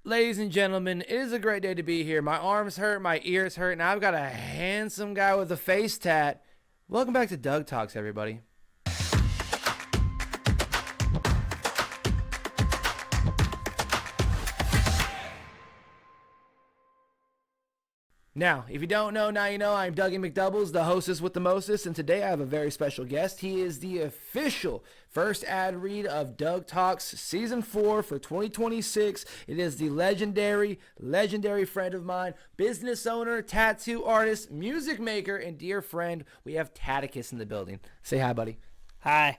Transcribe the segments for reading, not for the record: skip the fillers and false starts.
Ladies and gentlemen, it is a great day to be here. My arms hurt, my ears hurt, and I've got a handsome guy with a face tat. Welcome back to D.O.U.G Talks, everybody. Now, if you don't know, now you know. I'm Dougie McDoubles, the hostess with the mostest, and today I have a very special guest. He is the official first ad read of D.O.U.G Talks Season 4 for 2026. It is the legendary friend of mine, business owner, tattoo artist, music maker, and dear friend. We have Tatticus in the building. Say hi, buddy. Hi.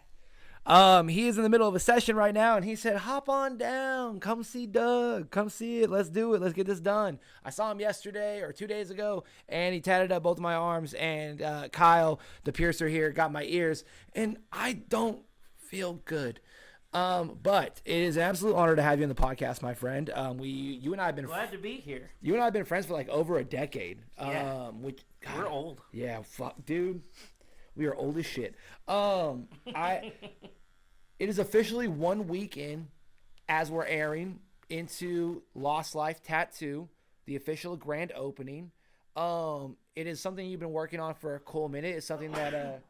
He is in the middle of a session right now, and he said, hop on down, come see D.O.U.G, come see it, let's do it, let's get this done. I saw him yesterday or 2 days ago, and he tatted up both of my arms, and Kyle, the piercer here, got my ears, and I don't feel good. But it is an absolute honor to have you on the podcast, my friend. You and I have been glad to be here. You and I have been friends for like over a decade. Yeah. We're old. Yeah, fuck, dude. We are old as shit. It is officially 1 week in, as we're airing, into Lost Life Tattoo, the official grand opening. It is something you've been working on for a cool minute. It's something that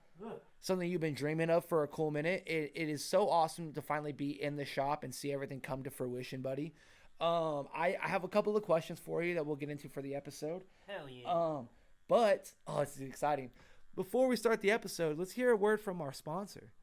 something you've been dreaming of for a cool minute. It is so awesome to finally be in the shop and see everything come to fruition, buddy. I have a couple of questions for you that we'll get into for the episode. Hell yeah. This is exciting. Before we start the episode, let's hear a word from our sponsor.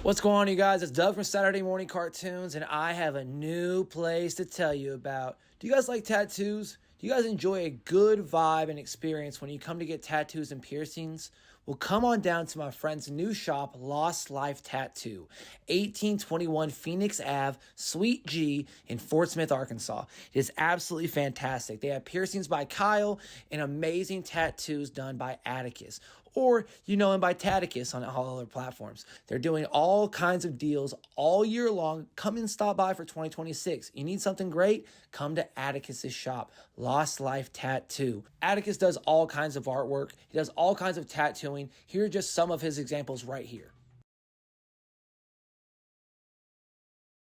What's going on, you guys? It's Doug from Saturday Morning Cartoons, and I have a new place to tell you about. Do you guys like tattoos? Do you guys enjoy a good vibe and experience when you come to get tattoos and piercings? Well, come on down to my friend's new shop, Lost Life Tattoo, 1821 Phoenix Ave, Suite G in Fort Smith, Arkansas. It is absolutely fantastic. They have piercings by Kyle and amazing tattoos done by Atticus. Or you know him by Tatticus on all other platforms. They're doing all kinds of deals all year long. Come and stop by for 2026. You need something great? Come to Atticus's shop, Lost Life Tattoo. Atticus does all kinds of artwork. He does all kinds of tattooing. Here are just some of his examples right here.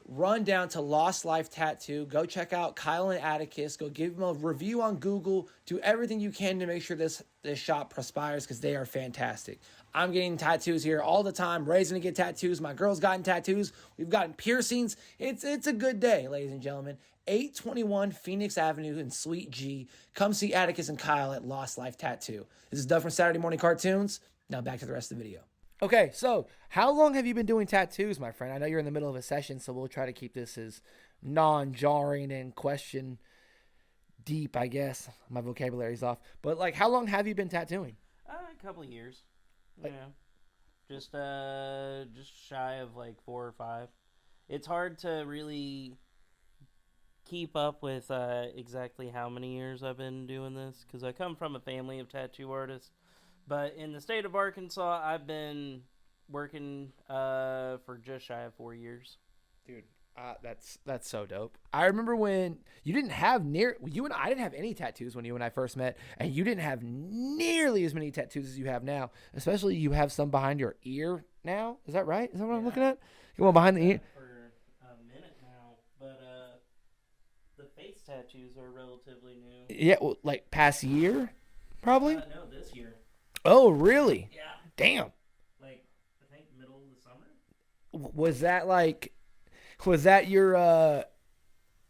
Run down to Lost Life Tattoo. Go check out Kyle and Atticus. Go give them a review on Google. Do everything you can to make sure this shop prospers because they are fantastic. I'm getting tattoos here all the time. Raising to get tattoos. My girl's gotten tattoos. We've gotten piercings. It's a good day, ladies and gentlemen. 821 Phoenix Avenue in Suite G. Come see Atticus and Kyle at Lost Life Tattoo. This is Doug from Saturday Morning Cartoons. Now back to the rest of the video. Okay, so how long have you been doing tattoos, my friend? I know you're in the middle of a session, so we'll try to keep this as non-jarring and question deep, I guess. My vocabulary's off. But, like, how long have you been tattooing? A couple of years. Yeah. Just shy of, like, 4 or 5. It's hard to really keep up with exactly how many years I've been doing this, because I come from a family of tattoo artists. But in the state of Arkansas, I've been working for just shy of 4 years. Dude, that's so dope. I remember when you and I didn't have any tattoos when you and I first met, and you didn't have nearly as many tattoos as you have now. Especially you have some behind your ear now. Is that right? Is that what I'm looking at? You want behind the ear? For a minute now, but the face tattoos are relatively new. Yeah, well, like past year, probably. No, this year. Oh, really? Yeah. Damn. Like, I think middle of the summer. Was that your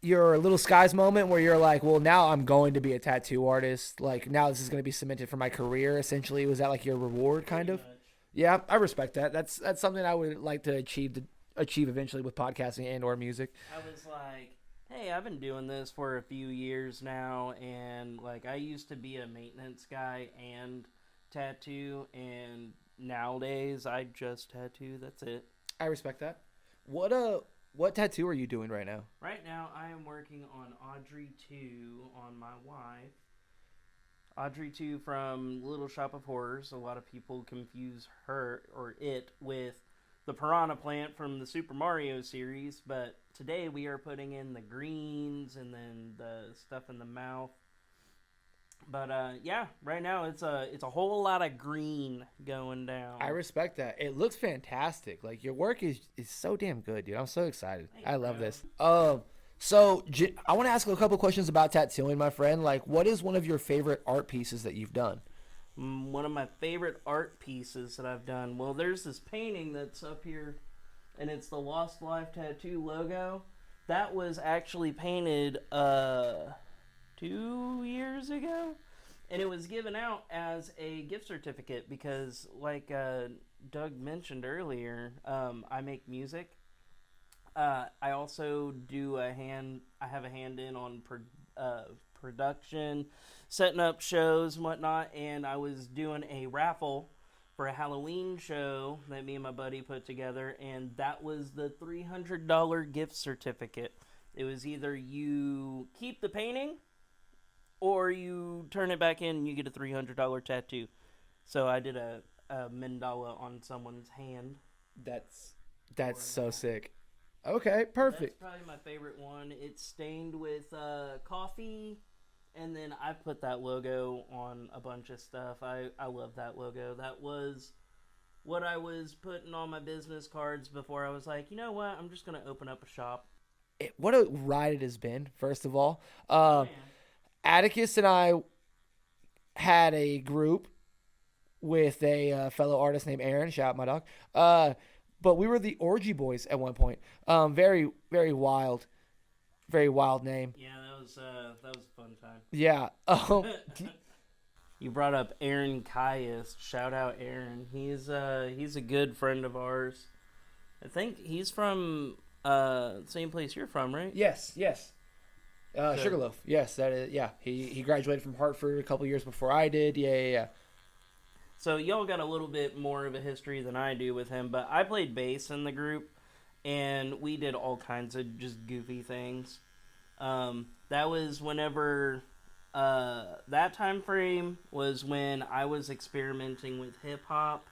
Little Skies moment where you're like, well, now I'm going to be a tattoo artist. Like, now this is going to be cemented for my career, essentially. Was that like your reward, kind of? Pretty much. Yeah, I respect that. That's something I would like to achieve eventually with podcasting and or music. I was like, hey, I've been doing this for a few years now, and like I used to be a maintenance guy and tattoo, and nowadays I just tattoo. That's it. I respect that. What tattoo are you doing right now? Right now I am working on Audrey 2 on my wife. Audrey 2 from Little Shop of Horrors. A lot of people confuse her or it with the piranha plant from the Super Mario series, but today we are putting in the greens and then the stuff in the mouth. But yeah, right now it's a whole lot of green going down. I respect that. It looks fantastic. Like your work is so damn good, dude. I'm so excited. Thanks, I love bro. this. So I want to ask a couple questions about tattooing, my friend. Like, what is one of your favorite art pieces that you've done? One of my favorite art pieces that I've done. Well, there's this painting that's up here, and it's the Lost Life Tattoo logo. That was actually painted 2 years ago, and it was given out as a gift certificate because, like Doug mentioned earlier, I make music. I also do I have a hand in on production, setting up shows and whatnot, and I was doing a raffle for a Halloween show that me and my buddy put together, and that was the $300 gift certificate. It was either you keep the painting or you turn it back in and you get a $300 tattoo. So I did a mandala on someone's hand. That's so sick. Okay, perfect. That's probably my favorite one. It's stained with coffee, and then I put that logo on a bunch of stuff. I love that logo. That was what I was putting on my business cards before I was like, you know what, I'm just going to open up a shop. What a ride it has been, first of all. Man. Atticus and I had a group with a fellow artist named Aaron. Shout out my dog. But we were the Orgy Boys at one point. Very, very wild name. Yeah, that was a fun time. Yeah. You brought up Aaron Caius. Shout out Aaron. He's a good friend of ours. I think he's from the same place you're from, right? Yes. Sugarloaf. Yes, that is. Yeah, he graduated from Hartford a couple years before I did. Yeah. So y'all got a little bit more of a history than I do with him, but I played bass in the group, and we did all kinds of just goofy things. That was whenever that time frame was when I was experimenting with hip hop,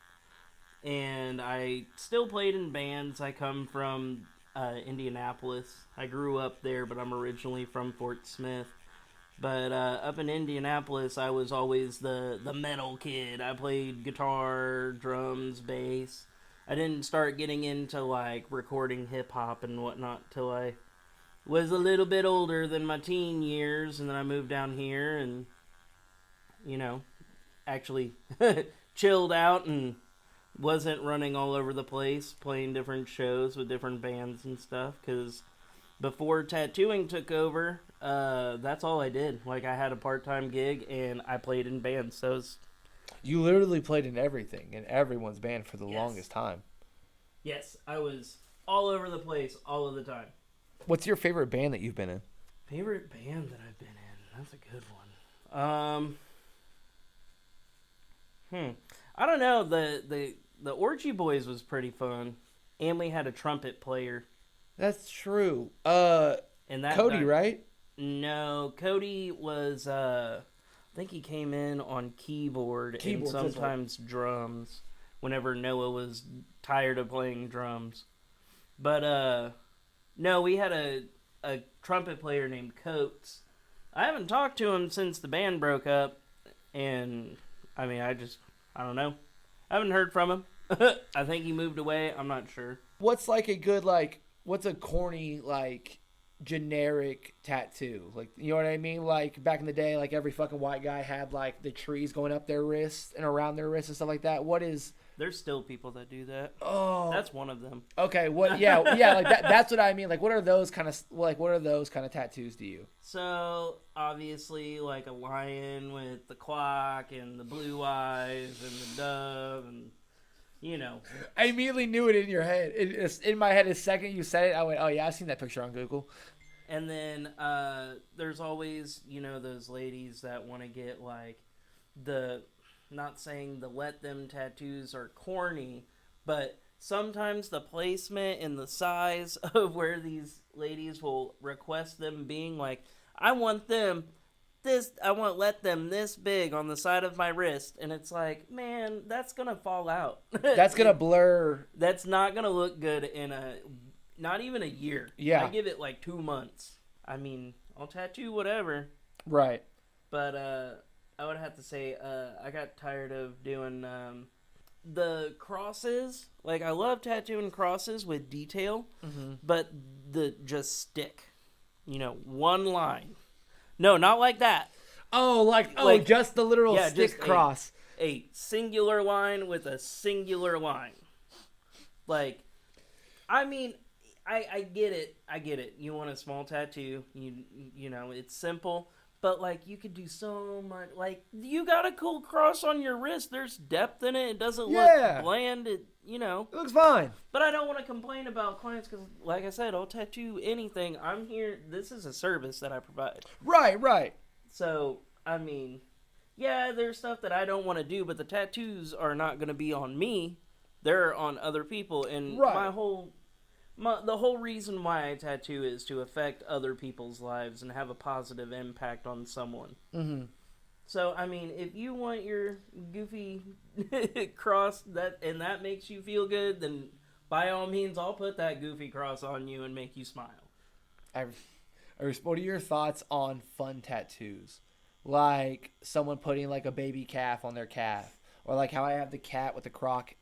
and I still played in bands. I come from Indianapolis. I grew up there, but I'm originally from Fort Smith. But up in Indianapolis, I was always the metal kid. I played guitar, drums, bass. I didn't start getting into, like, recording hip-hop and whatnot till I was a little bit older than my teen years. And then I moved down here and, actually chilled out and wasn't running all over the place, playing different shows with different bands and stuff, because before tattooing took over, that's all I did. Like, I had a part-time gig, and I played in bands. So you literally played in everything, in everyone's band for the longest time. Yes, I was all over the place, all of the time. What's your favorite band that you've been in? Favorite band that I've been in? That's a good one. I don't know. The Orgy Boys was pretty fun, and we had a trumpet player. That's true. And that Cody, right? No, Cody was. I think he came in on keyboard and sometimes drums. Whenever Noah was tired of playing drums, but no, we had a trumpet player named Coates. I haven't talked to him since the band broke up, and I mean, I don't know. I haven't heard from him. I think he moved away. I'm not sure. What's like a good what's a corny generic tattoo? Like, you know what I mean? Like back in the day, like every fucking white guy had like the trees going up their wrists and around their wrists and stuff like that. What is? There's still people that do that. Oh, that's one of them. Okay, what? Yeah, like that. That's what I mean. Like, what are those kind of tattoos to you? So obviously, like a lion with the quack and the blue eyes and the dove, and I immediately knew it in your head. It's in my head. The second you said it, I went, "Oh yeah, I've seen that picture on Google." And then there's always those ladies that want to get like not saying the let them tattoos are corny, but sometimes the placement and the size of where these ladies will request them being like, I want let them this big on the side of my wrist. And it's like, man, that's going to fall out. That's going to blur. That's not going to look good in not even a year. Yeah. I give it like 2 months. I mean, I'll tattoo whatever. Right. But, I would have to say, I got tired of doing the crosses. Like, I love tattooing crosses with detail, but the just stick. one line. No, not like that. Like, just the literal stick cross. A singular line with a singular line. Like, I mean, I get it. I get it. You want a small tattoo. You know, it's simple. But, like, you could do so much. Like, you got a cool cross on your wrist. There's depth in it. It doesn't look bland. It looks fine. But I don't want to complain about clients because, like I said, I'll tattoo anything. I'm here. This is a service that I provide. Right. So, I mean, yeah, there's stuff that I don't want to do, but the tattoos are not going to be on me. They're on other people. And the whole reason why I tattoo is to affect other people's lives and have a positive impact on someone. Mm-hmm. So, I mean, if you want your goofy cross and that makes you feel good, then by all means, I'll put that goofy cross on you and make you smile. What are your thoughts on fun tattoos? Like someone putting like a baby calf on their calf, or like how I have the cat with the croc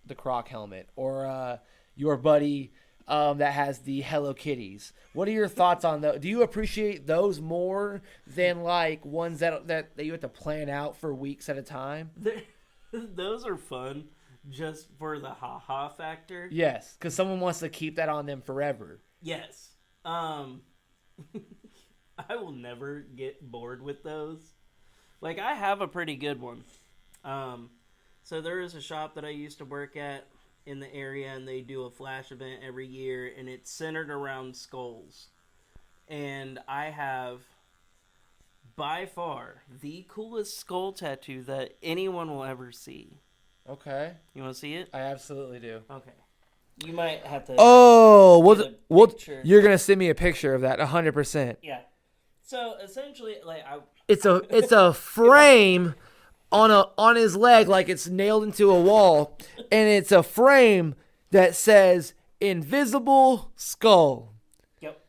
helmet, or your buddy that has the Hello Kitties. What are your thoughts on those? Do you appreciate those more than like ones that you have to plan out for weeks at a time? Those are fun just for the ha-ha factor. Yes, because someone wants to keep that on them forever. Yes. I will never get bored with those. Like, I have a pretty good one. So there is a shop that I used to work at in the area, and they do a flash event every year, and it's centered around skulls. And I have, by far, the coolest skull tattoo that anyone will ever see. Okay. You want to see it? I absolutely do. Okay. You might have to... You're going to send me a picture of that, 100%. Yeah. So, essentially, like, It's a frame... on his leg, like it's nailed into a wall, and it's a frame that says "Invisible Skull." Yep.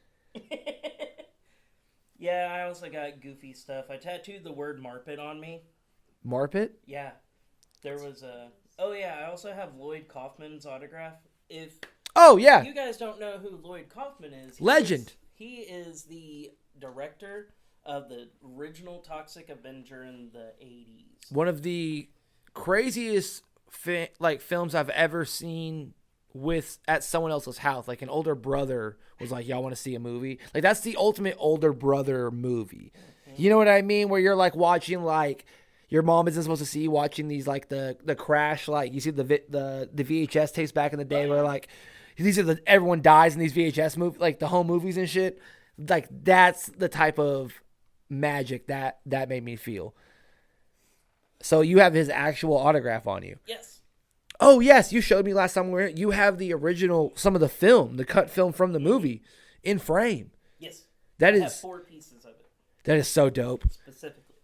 Yeah, I also got goofy stuff. I tattooed the word Marpet on me. Marpet? Yeah. There was a... Oh, yeah, I also have Lloyd Kaufman's autograph. You guys don't know who Lloyd Kaufman is... Legend. He is the director of the original Toxic Avenger in the 80s. One of the craziest films I've ever seen at someone else's house. Like an older brother was like, y'all want to see a movie? Like that's the ultimate older brother movie. Mm-hmm. You know what I mean? Where you're like watching like your mom isn't supposed to see you watching these like the crash, like you see the VHS tapes back in the day where like these are everyone dies in these VHS movies, like the home movies and shit. Like that's the type of magic that made me feel. So you have his actual autograph on you? Yes. Oh yes, you showed me last time we were here. You have the original, some of the film, the cut film from the movie in frame. Yes. I have 4 pieces of it. That is so dope. Specifically.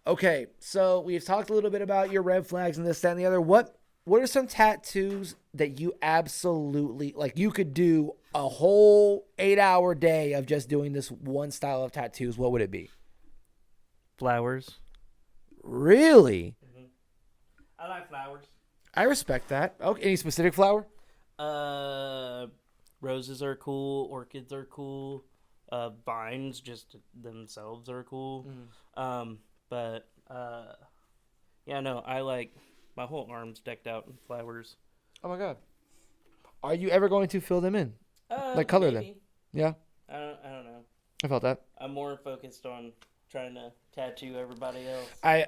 Okay, so we've talked a little bit about your red flags and this, that, and the other. What are some tattoos that you absolutely, like you could do a whole 8-hour day of just doing this one style of tattoos? What would it be? Flowers. Really? Mm-hmm. I like flowers. I respect that. Okay, any specific flower? Roses are cool. Orchids are cool. Vines just themselves are cool. Mm. I like my whole arm's decked out in flowers. Oh my god. Are you ever going to fill them in? Like color maybe. them? Yeah. I don't know. I felt that. I'm more focused on trying to tattoo everybody else. I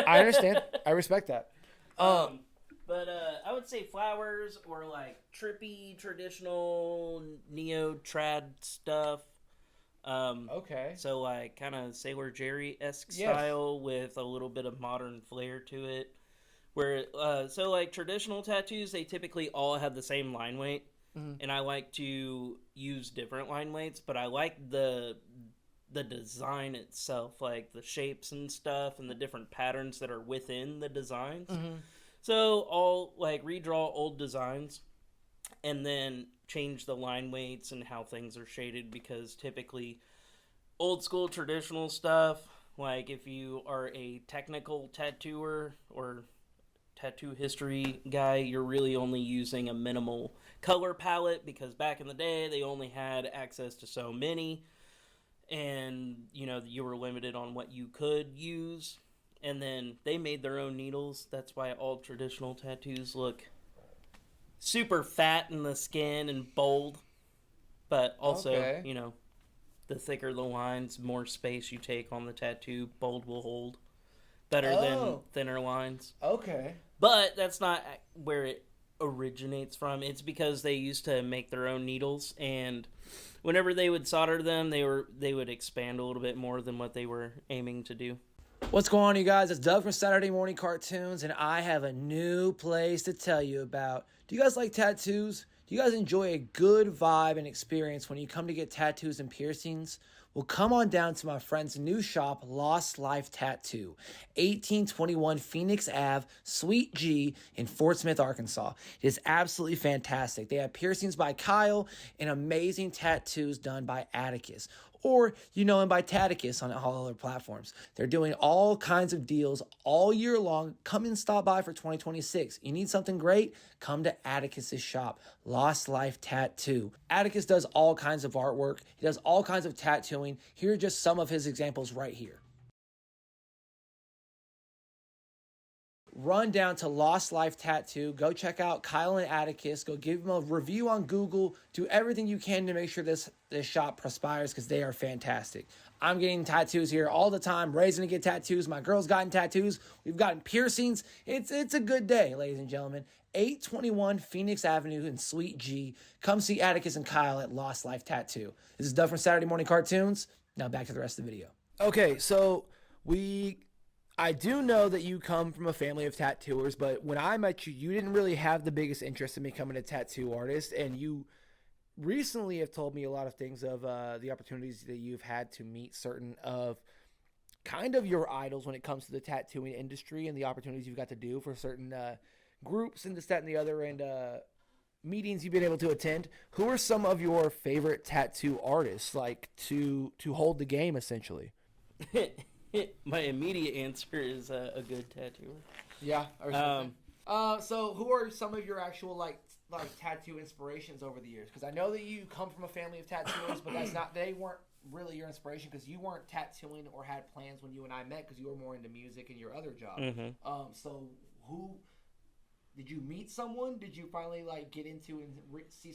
understand. I respect that. But I would say flowers or like trippy, traditional, neo-trad stuff. Okay. So like kind of Sailor Jerry-esque style with a little bit of modern flair to it. Where so like traditional tattoos, they typically all have the same line weight. Mm-hmm. And I like to use different line weights, but I like the design itself, like the shapes and stuff and the different patterns that are within the designs. Mm-hmm. So I'll like redraw old designs and then change the line weights and how things are shaded, because typically old school traditional stuff, like if you are a technical tattooer or tattoo history guy, you're really only using a minimal color palette, because back in the day they only had access to so many. and you were limited on what you could use. And then they made their own needles. That's why all traditional tattoos look super fat in the skin and bold. But also, Okay. the thicker the lines, more space you take on the tattoo, bold will hold better than Oh. thinner lines. Okay. But that's not where it originates from. It's because they used to make their own needles, and whenever they would solder them, they would expand a little bit more than what they were aiming to do. What's going on, you guys? It's Doug from Saturday Morning Cartoons, and I have a new place to tell you about. Do you guys like tattoos? Do you guys enjoy a good vibe and experience when you come to get tattoos and piercings? Well, come on down to my friend's new shop, Lost Life Tattoo, 1821 Phoenix Ave, Suite G in Fort Smith, Arkansas. It is absolutely fantastic. They have piercings by Kyle and amazing tattoos done by Atticus. Or you know him by Tatticus on all other platforms. They're doing all kinds of deals all year long. Come and stop by for 2026. You need something great? Come to Atticus's shop, Lost Life Tattoo. Atticus does all kinds of artwork. He does all kinds of tattooing. Here are just some of his examples right here. Run down to Lost Life Tattoo. Go check out Kyle and Atticus. Go give them a review on Google. Do everything you can to make sure this shop prospires because they are fantastic. I'm getting tattoos here all the time. Raising to get tattoos. My girl's gotten tattoos. We've gotten piercings. It's a good day, ladies and gentlemen. 821 Phoenix Avenue in Suite G. Come see Atticus and Kyle at Lost Life Tattoo. This is Doug from Saturday Morning Cartoons. Now back to the rest of the video. Okay, so I do know that you come from a family of tattooers, but when I met you, you didn't really have the biggest interest in becoming a tattoo artist, and you recently have told me a lot of things of the opportunities that you've had to meet certain of kind of your idols when it comes to the tattooing industry and the opportunities you've got to do for certain groups and this, that, and the other, and meetings you've been able to attend. Who are some of your favorite tattoo artists, like to hold the game, essentially? My immediate answer is a good tattooer. Yeah. So who are some of your actual like tattoo inspirations over the years? Because I know that you come from a family of tattooers, but they weren't really your inspiration because you weren't tattooing or had plans when you and I met because you were more into music and your other job. Mm-hmm. So who did you meet? Someone? Did you finally like get into and see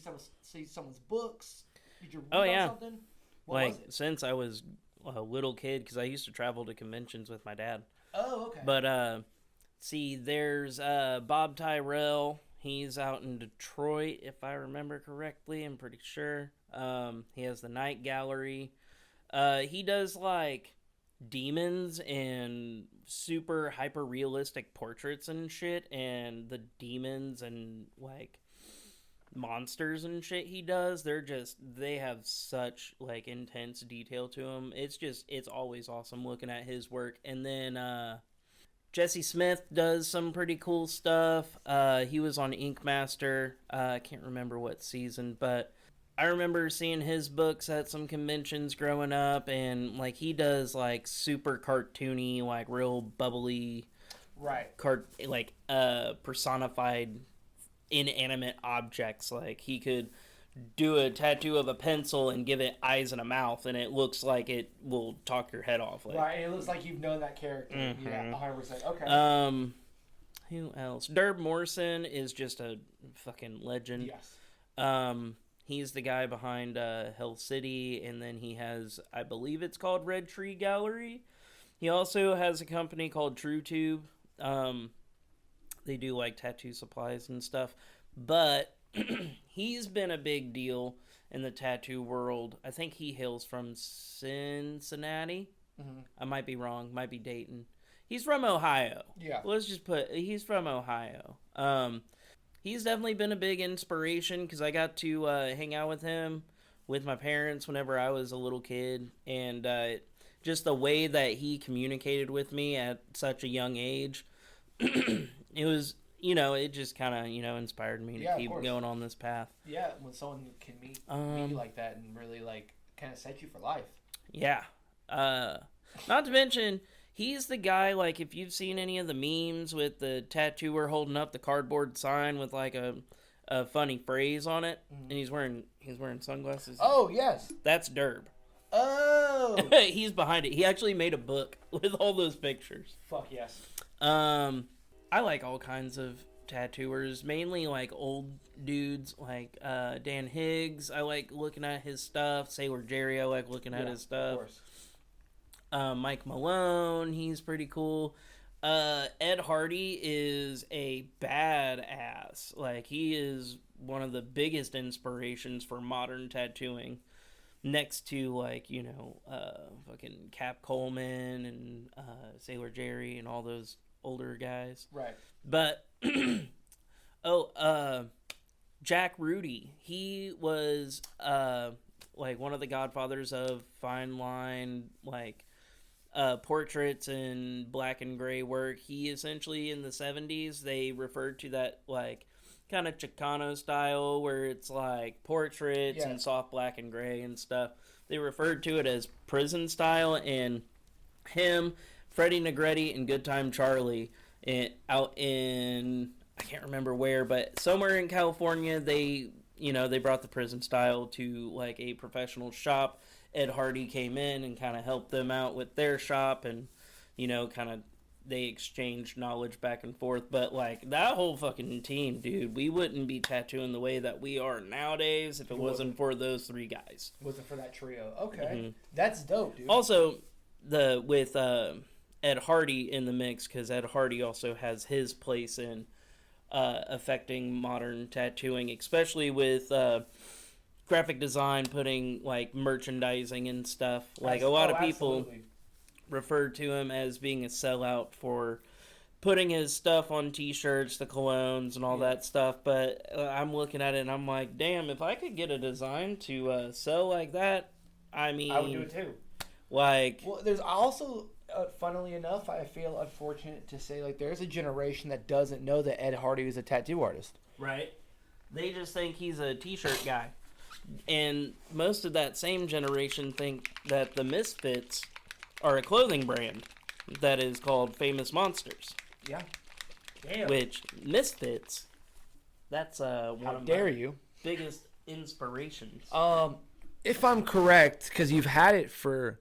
someone's books? Did you read on something? What was it? Since I was a little kid, because I used to travel to conventions with my dad. Oh, okay. But see, there's Bob Tyrell. He's out in Detroit, if I remember correctly. I'm pretty sure. He has the Night Gallery. He does like demons and super hyper realistic portraits and shit, and the demons and like monsters and shit he does, they have such like intense detail to them. It's always awesome looking at his work. And then Jesse Smith does some pretty cool stuff. He was on Ink Master. I can't remember what season, but I remember seeing his books at some conventions growing up, and like he does like super cartoony, like real bubbly, right, personified inanimate objects. Like he could do a tattoo of a pencil and give it eyes and a mouth, and it looks like it will talk your head off. Like, right, it looks like you've known that character. Mm-hmm. Yeah, 100%. Okay. Who else? Derb Morrison is just a fucking legend. Yes. He's the guy behind Hell City, and then he has, I believe it's called Red Tree Gallery. He also has a company called True Tube. They do like tattoo supplies and stuff, but he's been a big deal in the tattoo world. I think he hails from Cincinnati. Mm-hmm. I might be wrong. Might be Dayton. He's from Ohio. Yeah. Let's just he's from Ohio. He's definitely been a big inspiration because I got to hang out with him with my parents whenever I was a little kid, and just the way that he communicated with me at such a young age. It was, it just kind of, inspired me to keep going on this path. Yeah, when someone can meet you like that and really, like, kind of set you for life. Yeah. Not to mention, he's the guy, like, if you've seen any of the memes with the tattooer holding up the cardboard sign with, like, a funny phrase on it, and he's wearing sunglasses. Oh, yes. That's Derb. Oh, dope. He's behind it. He actually made a book with all those pictures. Fuck yes. I like all kinds of tattooers, mainly like old dudes like Dan Higgs. I like looking at his stuff. Sailor Jerry, I like looking at his stuff. Of course. Mike Malone, he's pretty cool. Ed Hardy is a badass. Like, he is one of the biggest inspirations for modern tattooing. Next to, like, you know, fucking Cap Coleman and Sailor Jerry and all those older guys. Right. But, Jack Rudy. He was, like, one of the godfathers of fine line, like, portraits and black and gray work. He essentially, in the 70s, they referred to that, like, kind of Chicano style where it's like portraits and soft black and gray and stuff. They referred to it as prison style, and him, Freddie Negretti, and Good Time Charlie out in, I can't remember where, but somewhere in California, they brought the prison style to like a professional shop. Ed Hardy came in and kind of helped them out with their shop, and kind of they exchanged knowledge back and forth. But like that whole fucking team, dude, we wouldn't be tattooing the way that we are nowadays if it wasn't for those three guys. Wasn't for that trio. Okay. That's dope, dude. Also, with Ed Hardy in the mix, because Ed Hardy also has his place in affecting modern tattooing, especially with graphic design, putting like merchandising and stuff. Like a lot of people referred to him as being a sellout for putting his stuff on t-shirts, the colognes, and all that stuff. But I'm looking at it and I'm like, damn, if I could get a design to sell like that, I mean, I would do it too. Like, well, there's also, funnily enough, I feel unfortunate to say, like, there's a generation that doesn't know that Ed Hardy is a tattoo artist. Right. They just think he's a t-shirt guy. And most of that same generation think that the Misfits are a clothing brand that is called Famous Monsters. Yeah. Damn. Which, Misfits, that's one How of dare my you? biggest inspirations. If I'm correct, because you've had it for,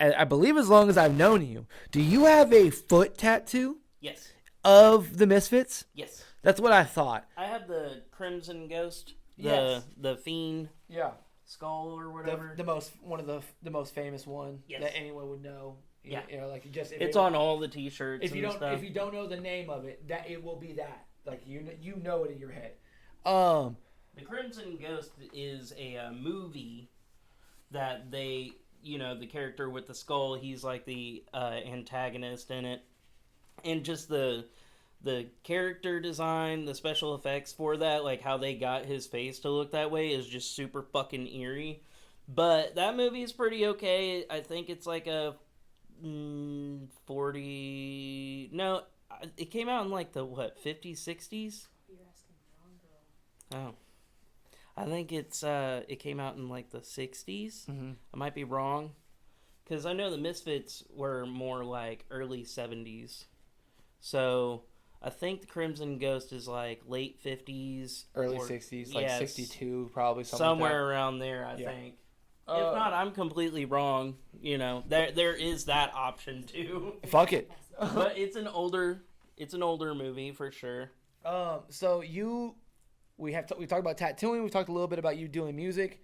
I believe as long as I've known you, do you have a foot tattoo? Yes. Of the Misfits? Yes. That's what I thought. I have the Crimson Ghost, Yes. the Fiend. Yeah. Skull or whatever. One of the most famous one that anyone would know. Yeah. Like just it's on all the t-shirts if you and don't stuff. If you don't know the name of it, that it will be that. Like you know it in your head. The Crimson Ghost is a movie that they, the character with the skull, he's like the antagonist in it. And just the character design, the special effects for that, like how they got his face to look that way, is just super fucking eerie. But that movie is pretty okay. I think it's like a 40... No, it came out in like the, 50s, 60s? You're asking the wrong girl. Oh. I think it came out in like the 60s. Mm-hmm. I might be wrong. Because I know the Misfits were more like early 70s. So I think the Crimson Ghost is like late 50s. Early 60s, like 62 probably. Somewhere like that. Around there, I think. If not, I'm completely wrong. There is that option too. Fuck it. But it's an older movie for sure. So we talked about tattooing. We talked a little bit about you doing music.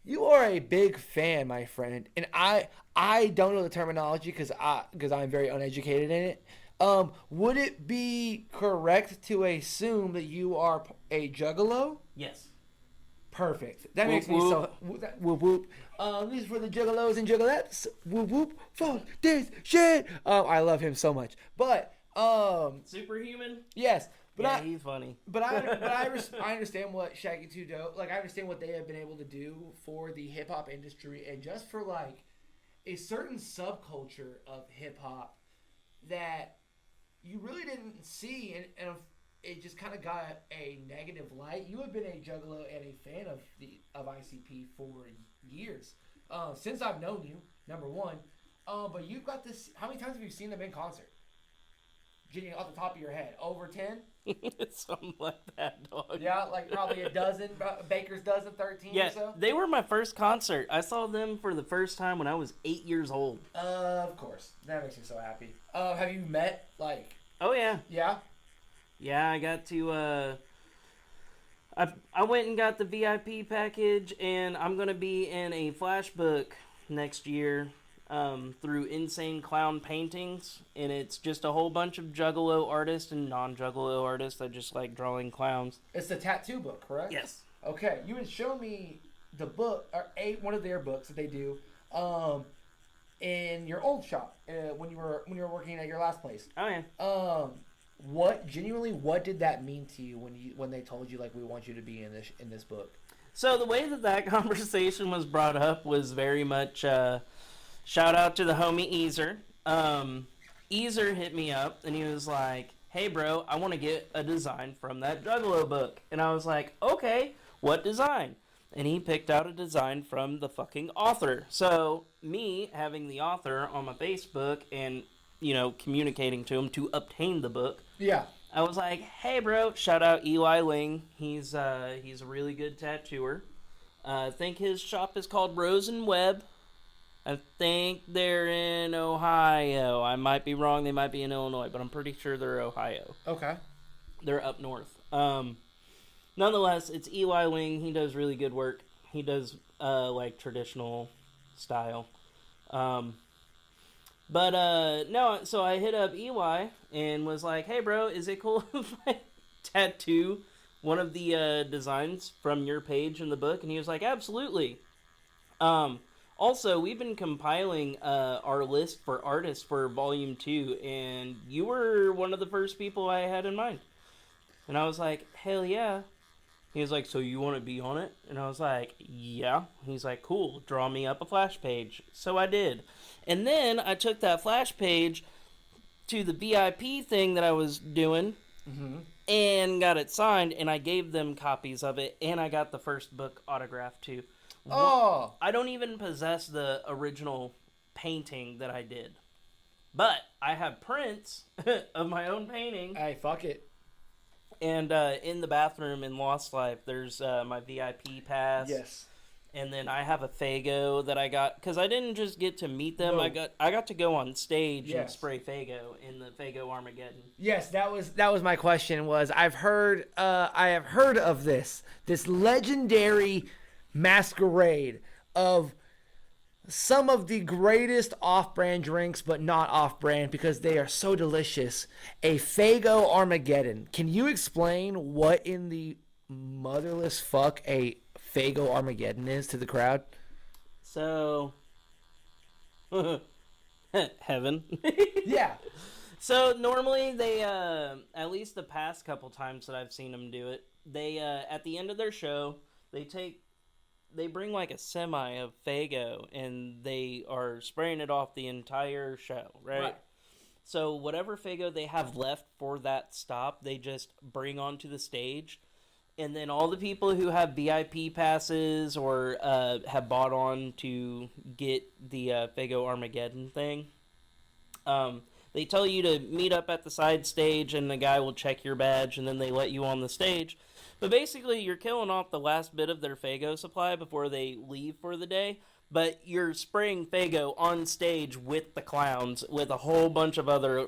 You are a big fan, my friend, and I don't know the terminology because I'm very uneducated in it. Would it be correct to assume that you are a juggalo? Yes. Perfect. That makes me so whoop whoop. This is for the juggalos and juggalettes. Whoop whoop. Fuck this shit. I love him so much. But Superhuman? Yes. But he's funny. But I understand what Shaggy 2 Dope, like I understand what they have been able to do for the hip hop industry and just for like a certain subculture of hip hop that you really didn't see, and it just kind of got a negative light. You have been a juggalo and a fan of ICP for years, since I've known you. Number one, but you've got this. How many times have you seen them in concert? Getting off the top of your head, over 10? Something like that, dog. Yeah, like probably a dozen, Baker's dozen, 13 Yeah, or so. they were my first concert. I saw them for the first time when I was 8 years old. Of course. That makes me so happy. Have you met, like... Oh, yeah. Yeah? Yeah, I got to, I went and got the VIP package, and I'm going to be in a flash book next year through Insane Clown Paintings, and it's just a whole bunch of Juggalo artists and non-Juggalo artists that just like drawing clowns. It's the tattoo book, correct? Yes. Okay, you would show me the book, or one of their books that they do, in your old shop when you were working at your last place. Oh, yeah. What did that mean to you when they told you, like, we want you to be in this book? So the way that conversation was brought up was very much shout out to the homie Easer. Easer hit me up and he was like, "Hey bro, I want to get a design from that Juggalo book." And I was like, "Okay, what design?" And he picked out a design from the fucking author. So me having the author on my Facebook and communicating to him to obtain the book. Yeah. I was like, "Hey, bro!" Shout out Eli Ling. He's a really good tattooer. I think his shop is called Rose and Webb. I think they're in Ohio. I might be wrong. They might be in Illinois, but I'm pretty sure they're Ohio. Okay. They're up north. Nonetheless, it's Eli Ling. He does really good work. He does like traditional style. But no, so I hit up EY and was like, "Hey bro, is it cool if I tattoo one of the designs from your page in the book?" And he was like, "Absolutely." Also, we've been compiling our list for artists for volume 2, and you were one of the first people I had in mind. And I was like, "Hell yeah." He was like, "So you want to be on it?" And I was like, "Yeah." He's like, "Cool, draw me up a flash page." So I did. And then I took that flash page to the VIP thing that I was doing and got it signed, and I gave them copies of it, and I got the first book autographed too. Oh! I don't even possess the original painting that I did. But I have prints of my own painting. Hey, fuck it. And in the bathroom in Lost Life, there's my VIP pass. Yes. And then I have a Faygo that I got because I didn't just get to meet them. No. I got to go on stage and Yes. spray Faygo in the Faygo Armageddon. Yes, that was my question. I have heard of this legendary masquerade of some of the greatest off-brand drinks, but not off-brand because they are so delicious. A Faygo Armageddon. Can you explain what in the motherless fuck a Faygo Armageddon is to the crowd? So, heaven. Yeah. So normally they, at least the past couple times that I've seen them do it, they at the end of their show they bring like a semi of Faygo and they are spraying it off the entire show, right? So whatever Faygo they have left for that stop, they just bring onto the stage. And then all the people who have VIP passes or have bought on to get the Faygo Armageddon thing, they tell you to meet up at the side stage and the guy will check your badge and then they let you on the stage. But basically, you're killing off the last bit of their Faygo supply before they leave for the day. But you're spraying Faygo on stage with the clowns with a whole bunch of other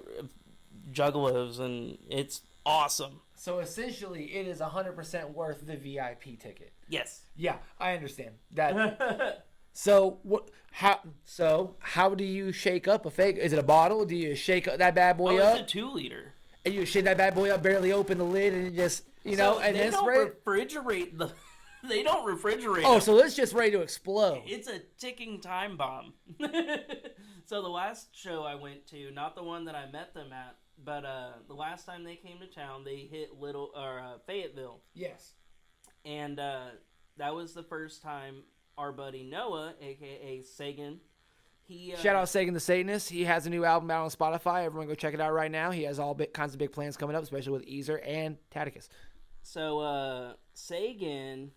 juggalos, and it's awesome. So essentially, it is 100% worth the VIP ticket. Yes. Yeah, I understand that. So what? How do you shake up a Faygo? Is it a bottle? Do you shake that bad boy up? It's a 2-liter. And you shake that bad boy up, barely open the lid, and just and they then don't spray. refrigerate the. They don't refrigerate. Oh, them. so it's just ready to explode. It's a ticking time bomb. So the last show I went to, not the one that I met them at, but the last time they came to town, they hit Fayetteville. Yes. And that was the first time our buddy Noah, aka Sagan, Shout out Sagan the Satanist. He has a new album out on Spotify. Everyone go check it out right now. He has all kinds of big plans coming up, especially with Easer and Tatticus. So Sagan,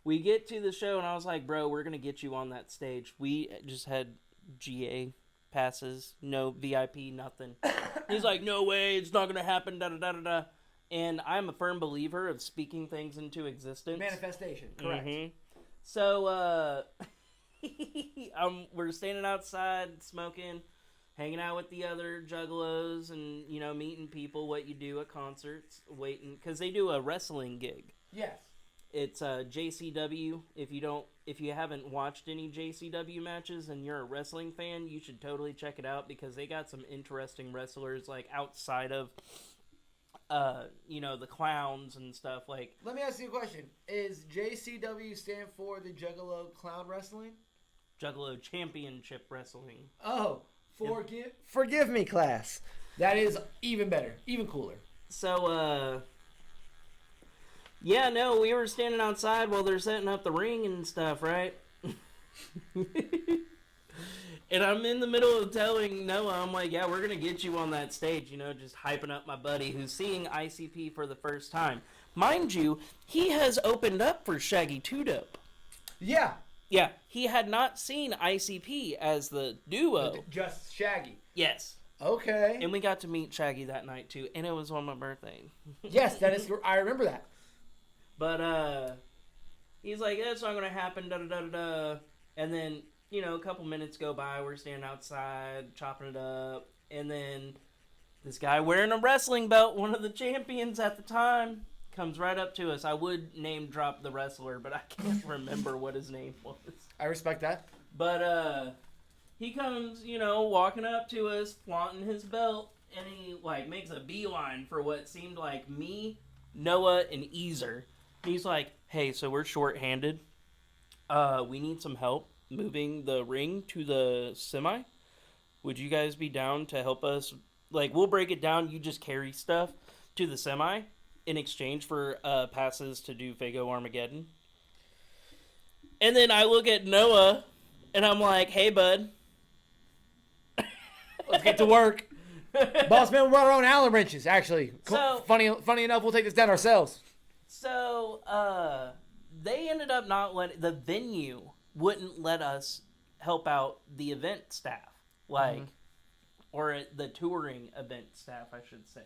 we get to the show and I was like, "Bro, we're gonna get you on that stage." We just had GA passes, no VIP, nothing. He's like, no way, it's not gonna happen, da da da da da. And I'm a firm believer of speaking things into existence. Manifestation, correct. Mm-hmm. So, we're standing outside, smoking, hanging out with the other juggalos, and, you know, meeting people, what you do at concerts, waiting, because they do a wrestling gig. Yes. It's JCW. If you haven't watched any JCW matches and you're a wrestling fan, you should totally check it out because they got some interesting wrestlers, like, outside of, you know, the clowns and stuff. Like, let me ask you a question. Is JCW stand for the Juggalo Clown Wrestling? Juggalo Championship Wrestling. Oh, forgive me, class. That is even better, even cooler. So, yeah, no, we were standing outside while they're setting up the ring and stuff, right? And I'm in the middle of telling Noah, I'm like, yeah, we're going to get you on that stage, you know, just hyping up my buddy who's seeing ICP for the first time. Mind you, he has opened up for Shaggy 2-Dope. Yeah. Yeah, he had not seen ICP as the duo. Just Shaggy. Yes. Okay. And we got to meet Shaggy that night, too, and it was on my birthday. Yes, that is. I remember that. But, he's like, yeah, it's not going to happen, da-da-da-da-da. And then, you know, a couple minutes go by, we're standing outside, chopping it up, and then this guy wearing a wrestling belt, one of the champions at the time, comes right up to us. I would name drop the wrestler, but I can't remember what his name was. I respect that. But, he comes, you know, walking up to us, flaunting his belt, and he, like, makes a beeline for what seemed like me, Noah, and Easer. He's like, hey, so we're short-handed. We need some help moving the ring to the semi. Would you guys be down to help us? Like, we'll break it down. You just carry stuff to the semi in exchange for passes to do Faygo Armageddon. And then I look at Noah, and I'm like, hey, bud. Let's get to work. Boss man, we'll run our own Allen wrenches, actually. So, funny enough, we'll take this down ourselves. So, they ended up not letting... The venue wouldn't let us help out the event staff. Like, or the touring event staff, I should say.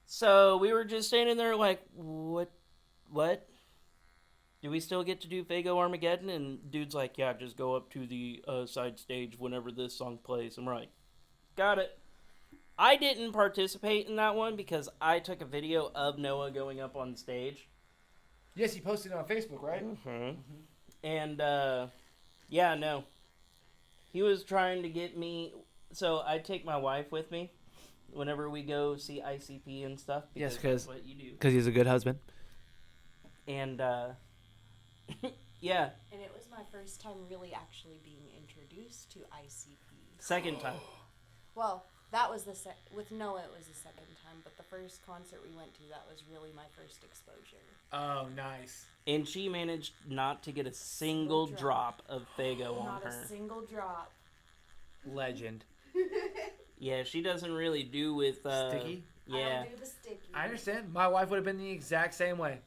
So, we were just standing there like, what? Do we still get to do Faygo Armageddon? And dude's like, yeah, just go up to the side stage whenever this song plays. I'm like, got it. I didn't participate in that one because I took a video of Noah going up on stage. Yes, he posted it on Facebook, right? Mm-hmm. And, yeah, no. He was trying to get me... So, I take my wife with me whenever we go see ICP and stuff. Yes, because that's what you do. Because he's a good husband. And, yeah. And it was my first time really actually being introduced to ICP. Second time. Well, that was with Noah, it was the second time, but the first concert we went to, that was really my first exposure. Oh, nice. And she managed not to get a single drop of Faygo on her. Not a single drop. Legend. Yeah, she doesn't really do with... Sticky? Yeah. I don't do the sticky. I understand. My wife would have been the exact same way.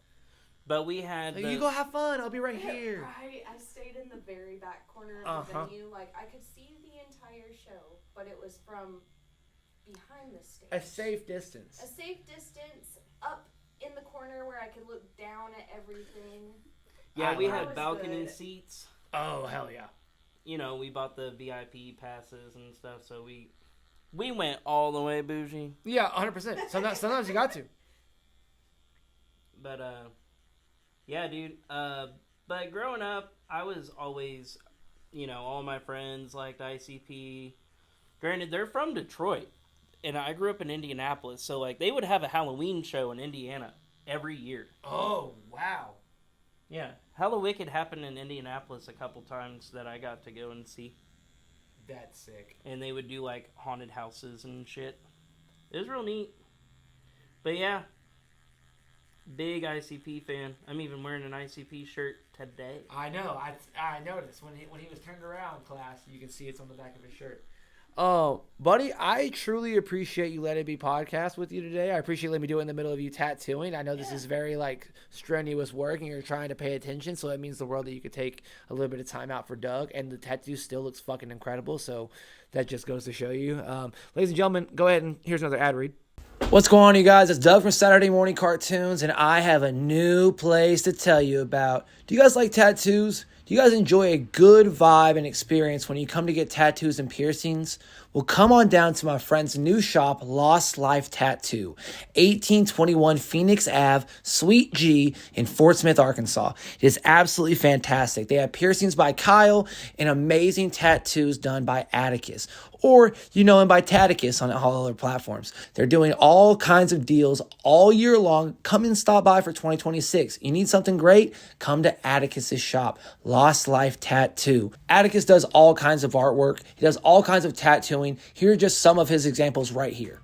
But we had... Like, you go have fun. I'll be right here. Right. I stayed in the very back corner of the venue. Like, I could see the entire show, but it was from behind the stage. A safe distance. A safe distance up in the corner where I could look down at everything. Yeah, we That had was balcony good. seats. Oh, hell yeah. You know, we bought the VIP passes and stuff, so we went all the way bougie. Yeah, 100%. Sometimes you got to. But, yeah, dude. But growing up, I was always, you know, all my friends liked ICP. Granted, they're from Detroit, and I grew up in Indianapolis, so, like, they would have a Halloween show in Indiana every year. Oh, wow. Yeah. Hallowicked happened in Indianapolis a couple times that I got to go and see. That's sick. And they would do, like, haunted houses and shit. It was real neat. But, yeah. Big ICP fan. I'm even wearing an ICP shirt today. I know. I noticed when he was turned around, class. You can see it's on the back of his shirt. Buddy, I truly appreciate you letting me podcast with you today. I appreciate letting me do it in the middle of you tattooing. I know this is very like strenuous work and you're trying to pay attention, so it means the world that you could take a little bit of time out for Doug, and the tattoo still looks fucking incredible, so that just goes to show you. Ladies and gentlemen, go ahead and here's another ad read. What's going on, you guys? It's Doug from Saturday Morning Cartoons, and I have a new place to tell you about. Do you guys like tattoos? Do you guys enjoy a good vibe and experience when you come to get tattoos and piercings? Well, come on down to my friend's new shop, Lost Life Tattoo, 1821 Phoenix Ave, Suite G in Fort Smith, Arkansas. It is absolutely fantastic. They have piercings by Kyle and amazing tattoos done by Atticus. Or you know him by Tatticus on all other platforms. They're doing all kinds of deals all year long. Come and stop by for 2026. You need something great? Come to Atticus's shop, Lost Life Tattoo. Atticus does all kinds of artwork. He does all kinds of tattooing. Here are just some of his examples right here.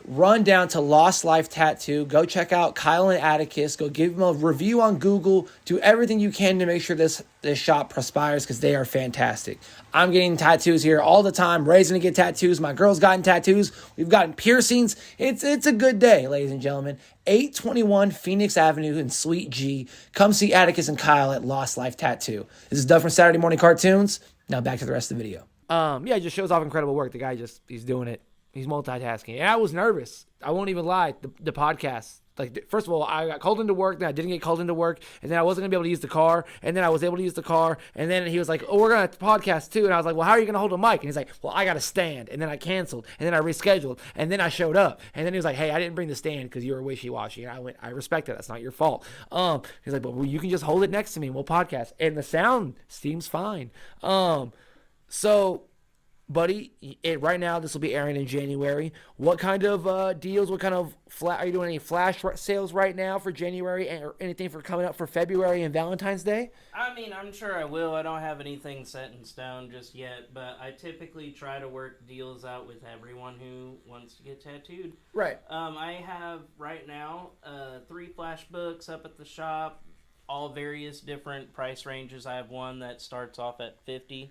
Run down to Lost Life Tattoo. Go check out Kyle and Atticus. Go give them a review on Google. Do everything you can to make sure this shop prospers because they are fantastic. I'm getting tattoos here all the time. Raising to get tattoos. My girl's gotten tattoos. We've gotten piercings. It's a good day, ladies and gentlemen. 821 Phoenix Avenue in Suite G. Come see Atticus and Kyle at Lost Life Tattoo. This is Doug from Saturday Morning Cartoons. Now back to the rest of the video. Yeah, it just shows off incredible work. The guy he's doing it. He's multitasking. And I was nervous. I won't even lie. The podcast. Like, first of all, I got called into work. Then I didn't get called into work. And then I wasn't going to be able to use the car. And then I was able to use the car. And then he was like, oh, we're going to podcast too. And I was like, well, how are you going to hold a mic? And he's like, well, I got to stand. And then I canceled. And then I rescheduled. And then I showed up. And then he was like, hey, I didn't bring the stand because you were wishy-washy. And I respect it. That's not your fault. He's like, well, you can just hold it next to me and we'll podcast. And the sound seems fine. So... Buddy, right now this will be airing in January. What kind of deals? What kind of are you doing any flash sales right now for January, or anything for coming up for February and Valentine's Day? I mean, I'm sure I will. I don't have anything set in stone just yet, but I typically try to work deals out with everyone who wants to get tattooed. Right. I have right now 3 flash books up at the shop, all various different price ranges. I have one that starts off at $50.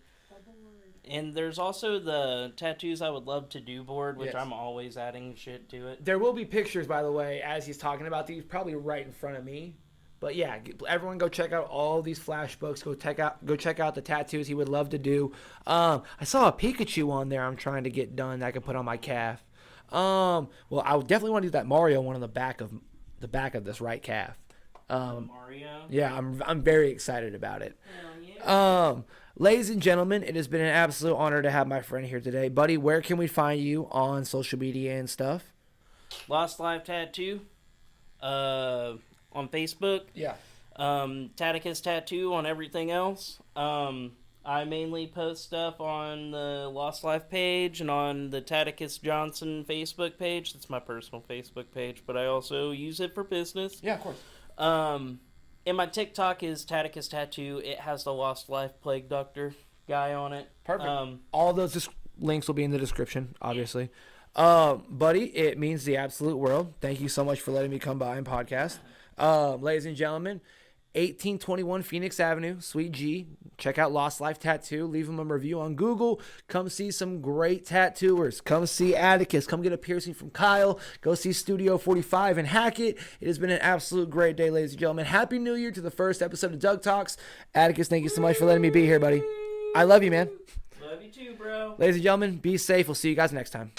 And there's also the tattoos I would love to do board, which yes. I'm always adding shit to it. There will be pictures, by the way, as he's talking about these, probably right in front of me. But yeah, everyone go check out all these flash books. Go check out the tattoos he would love to do. I saw a Pikachu on there I'm trying to get done that I can put on my calf. Well, I would definitely want to do that Mario one on the back of this right calf. Mario? Yeah, I'm very excited about it. Hell yeah. Ladies and gentlemen, it has been an absolute honor to have my friend here today. Buddy, where can we find you on social media and stuff? Lost Life Tattoo. On Facebook. Yeah. Tatticus Tattoo on everything else. I mainly post stuff on the Lost Life page and on the Tatticus Johnson Facebook page. That's my personal Facebook page, but I also use it for business. Yeah, of course. And my TikTok is Tatticus Tattoo. It has the Lost Life Plague Doctor guy on it. Perfect. All those links will be in the description, obviously. Buddy, it means the absolute world. Thank you so much for letting me come by and podcast. Ladies and gentlemen, 1821 Phoenix Avenue, Suite G. Check out Lost Life Tattoo. Leave them a review on Google. Come see some great tattooers. Come see Atticus. Come get a piercing from Kyle. Go see Studio 45 and Hackett. It has been an absolute great day, ladies and gentlemen. Happy New Year to the first episode of Doug Talks. Atticus, thank you so much for letting me be here, buddy. I love you, man. Love you too, bro. Ladies and gentlemen, be safe. We'll see you guys next time.